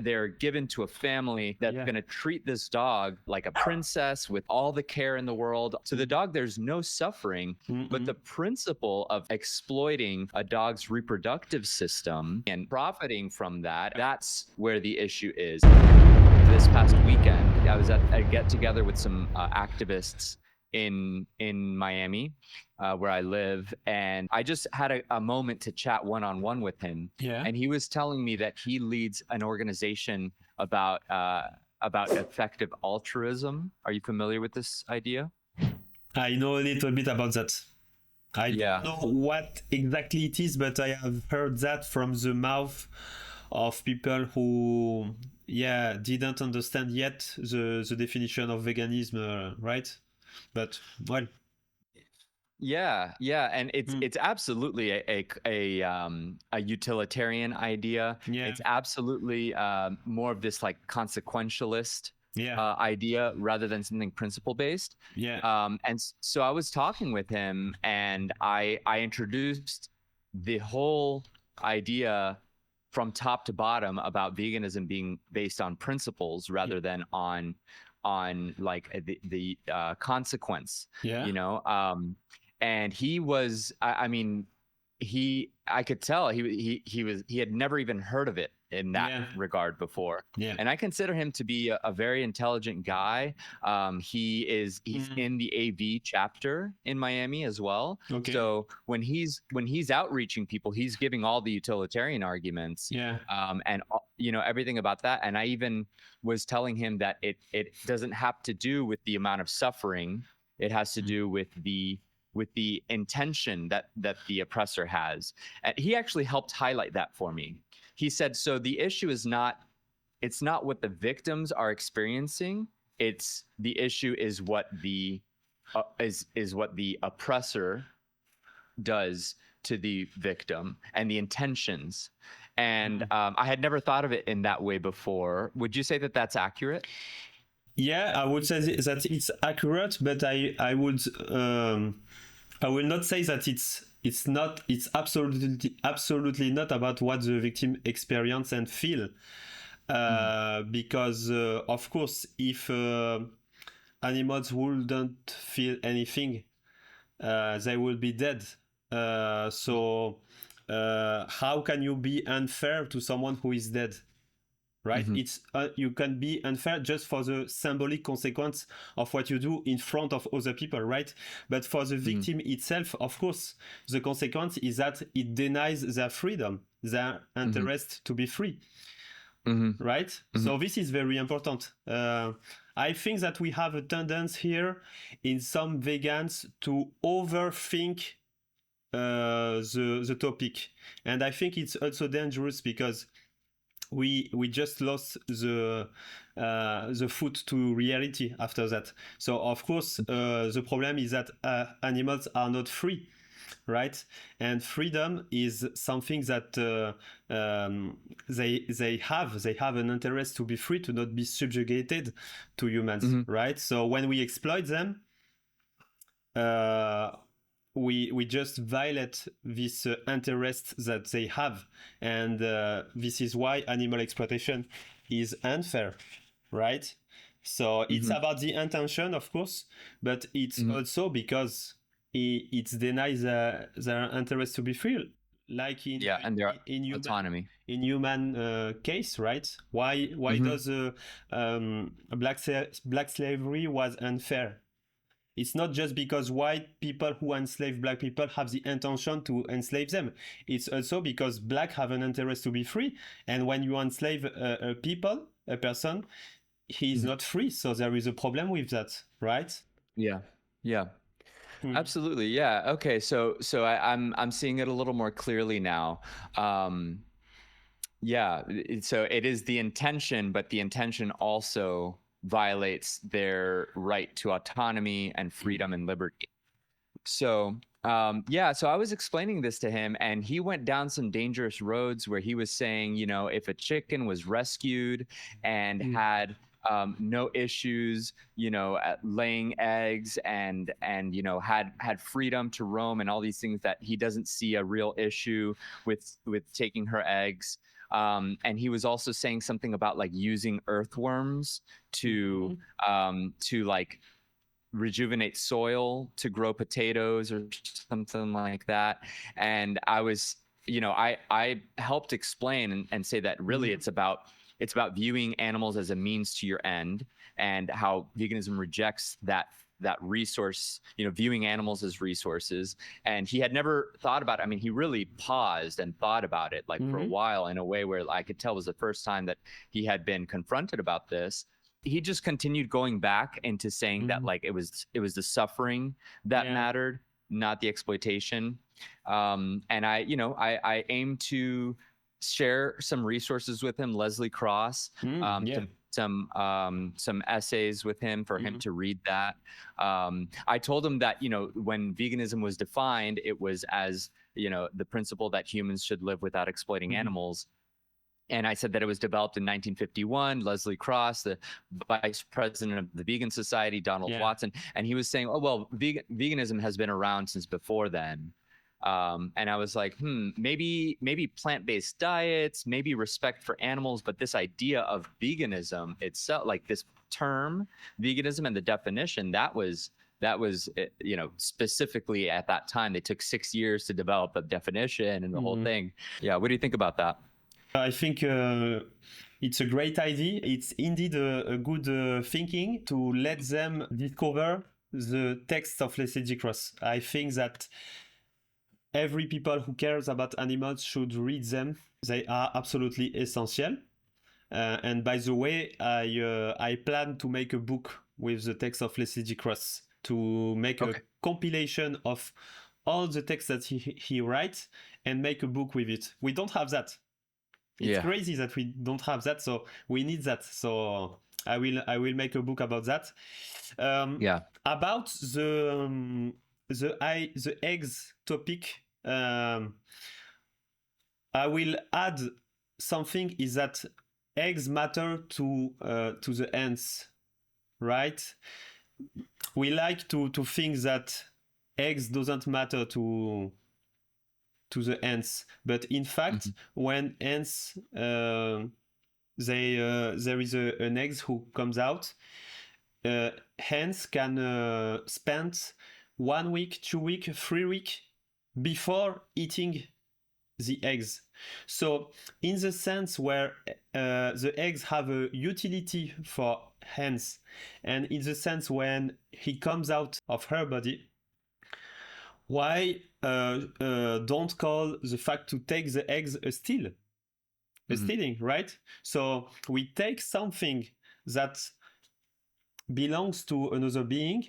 they're given to a family that's going to treat this dog like a princess with all the care in the world. To the dog, there's no suffering, but the principle of exploiting a dog's reproductive system and profiting from that, that's where the issue is. This past weekend, I was at a get-together with some activists in Miami, where I live, and I just had a moment to chat one-on-one with him. And he was telling me that he leads an organization about effective altruism. Are you familiar with this idea? I know a little bit about that. I don't know what exactly it is, but I have heard that from the mouth of people who didn't understand yet the definition of veganism, right? But well, and it's absolutely a utilitarian idea. It's absolutely more of this like consequentialist idea rather than something principle based. And so I was talking with him, and I introduced the whole idea from top to bottom about veganism being based on principles rather than on like the consequence, you know. And he was, I mean, I could tell he had never even heard of it in that regard before. And I consider him to be a very intelligent guy. He's in the AV chapter in Miami as well. So when he's outreaching people, he's giving all the utilitarian arguments, and you know, everything about that. And I even was telling him that it doesn't have to do with the amount of suffering. It has to do with the intention that the oppressor has. And he actually helped highlight that for me. He said, so the issue is it's not what the victims are experiencing. It's the issue is what the what the oppressor does to the victim and the intentions. And I had never thought of it in that way before. Would you say that that's accurate? Yeah, I would say that it's accurate, but I will not say that it's absolutely not about what the victim experience and feel, because of course, if animals wouldn't feel anything, they will be dead. So how can you be unfair to someone who is dead? Right? It's you can be unfair just for the symbolic consequence of what you do in front of other people, right? But for the victim itself, of course, the consequence is that it denies their freedom, their interest to be free, right? So this is very important. I think that we have a tendency here in some vegans to overthink the topic, and I think it's also dangerous because we just lost the foot to reality after that. So of course the problem is that animals are not free, right? And freedom is something that they have an interest to be free, to not be subjugated to humans, right? So when we exploit them, we just violate this interest that they have, and this is why animal exploitation is unfair, right? So it's about the intention, of course, but it's also because it denies their interest to be free, like and their autonomy in human case, right? Why does black slavery was unfair? It's not just because white people who enslave black people have the intention to enslave them. It's also because black have an interest to be free. And when you enslave a person, he is not free. So there is a problem with that, right? Yeah. Absolutely. Yeah. Okay. So I'm seeing it a little more clearly now. So it is the intention, but the intention also violates their right to autonomy and freedom and liberty. So so I was explaining this to him, and he went down some dangerous roads where he was saying, you know, if a chicken was rescued and had no issues, you know, at laying eggs and you know had freedom to roam and all these things, that he doesn't see a real issue with taking her eggs. And he was also saying something about like using earthworms to like rejuvenate soil to grow potatoes or something like that. And I was, I helped explain and say that really it's about viewing animals as a means to your end, and how veganism rejects that resource, viewing animals as resources. And he had never thought about it. I mean, he really paused and thought about it like for a while, in a way where I could tell was the first time that he had been confronted about this. He just continued going back into saying that like it was the suffering that mattered, not the exploitation. And I aim to share some resources with him. Leslie Cross, some essays with him for him to read that. I told him that when veganism was defined, it was as the principle that humans should live without exploiting animals. And I said that it was developed in 1951. Leslie Cross, the vice president of the Vegan Society, Donald Watson, and he was saying, "Oh well, veganism has been around since before then." And I was like, maybe plant-based diets, maybe respect for animals, but this idea of veganism itself, like this term, veganism, and the definition, that was specifically at that time, they took 6 years to develop a definition and the whole thing. Yeah, what do you think about that? I think it's a great idea. It's indeed a good thinking to let them discover the text of Leslie-Cross. I think that every people who cares about animals should read them. They are absolutely essential. And by the way, I plan to make a book with the text of Leslie-Cross, to make a compilation of all the text that he writes and make a book with it. We don't have that. It's crazy that we don't have that, so we need that. So I will make a book about that. About the eggs topic, I will add something, is that eggs matter to the ants, right? We like to think that eggs doesn't matter to the ants, but in fact, when ants there is an egg who comes out, hens can spend 1 week, 2 weeks, 3 weeks before eating the eggs. So in the sense where the eggs have a utility for hens, and in the sense when he comes out of her body, why don't call the fact to take the eggs a steal? A stealing, right? So we take something that belongs to another being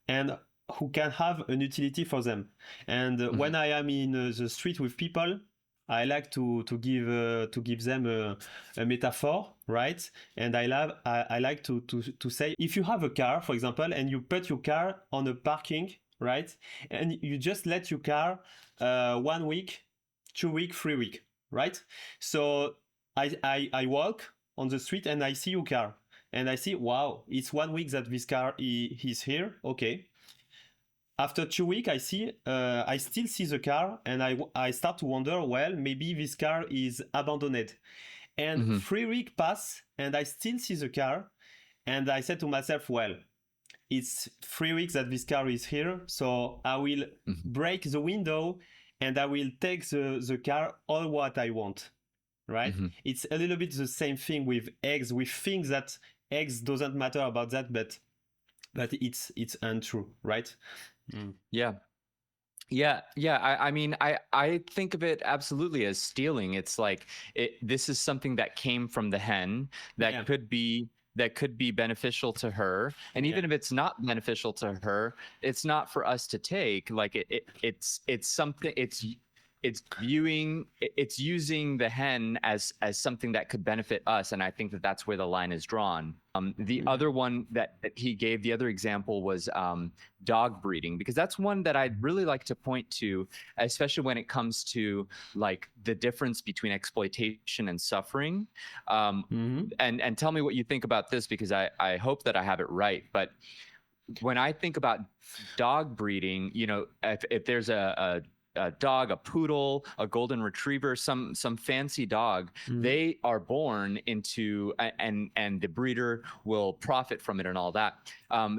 and who can have an utility for them. And when I am in the street with people, I like to give them a metaphor, right? And I like to say, if you have a car, for example, and you put your car on a parking, right? And you just let your car 1 week, 2 week, 3 week, right? So I walk on the street and I see your car, and I see, wow, it's 1 week that this car is here. Okay. After 2 weeks, I still see the car, and I start to wonder, well, maybe this car is abandoned. And 3 weeks pass, and I still see the car, and I said to myself, well, it's 3 weeks that this car is here, so I will break the window, and I will take the car all what I want, right? It's a little bit the same thing with eggs. We think that eggs doesn't matter about that, but it's untrue, right? Yeah. I mean, I think of it absolutely as stealing. It's like this is something that came from the hen that could be beneficial to her, and even if it's not beneficial to her, it's not for us to take. Like it's something. It's using the hen as something that could benefit us, and I think that that's where the line is drawn. The other one that he gave, the other example was dog breeding, because that's one that I'd really like to point to, especially when it comes to like the difference between exploitation and suffering. And tell me what you think about this, because I hope that I have it right. But when I think about dog breeding, if there's a dog, a poodle, a golden retriever, some fancy dog, they are born into, and the breeder will profit from it and all that.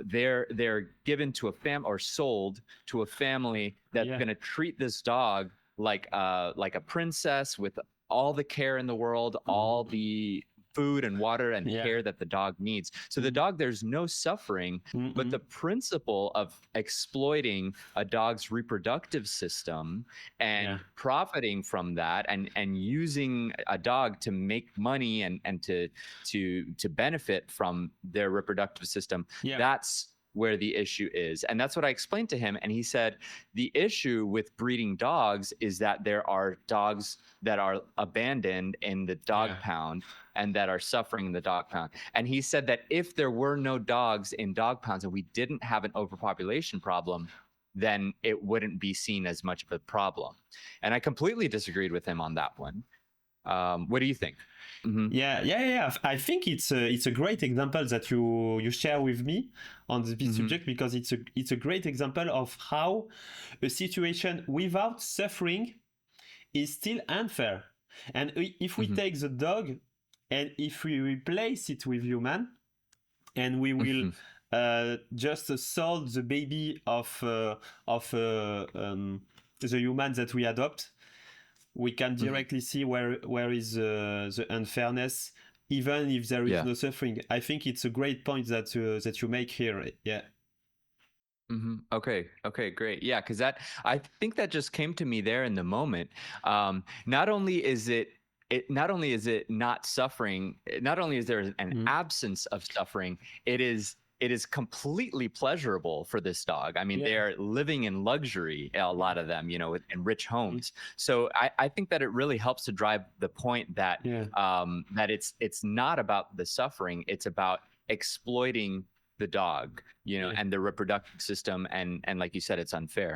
They're given to a or sold to a family that's going to treat this dog like a princess, with all the care in the world, all the food and water and care that the dog needs. So the dog, there's no suffering, but the principle of exploiting a dog's reproductive system and profiting from that, and using a dog to make money and to benefit from their reproductive system, that's where the issue is. And that's what I explained to him. And he said, the issue with breeding dogs is that there are dogs that are abandoned in the dog pound and that are suffering in the dog pound. And he said that if there were no dogs in dog pounds and we didn't have an overpopulation problem, then it wouldn't be seen as much of a problem. And I completely disagreed with him on that one. What do you think? Yeah. I think it's a great example that you share with me on this subject, because it's a great example of how a situation without suffering is still unfair. And if we take the dog and if we replace it with human, and we will just sold the baby of the human that we adopt, we can directly see where is the unfairness, even if there is no suffering. I think it's a great point that you make here. Yeah. Okay, great. Yeah, because I think that just came to me there in the moment. Not only is it not suffering, not only is there an absence of suffering, it is completely pleasurable for this dog. I mean, they're living in luxury, a lot of them, in rich homes. So I think that it really helps to drive the point that that it's not about the suffering, it's about exploiting the dog, and the reproductive system, and like you said, it's unfair.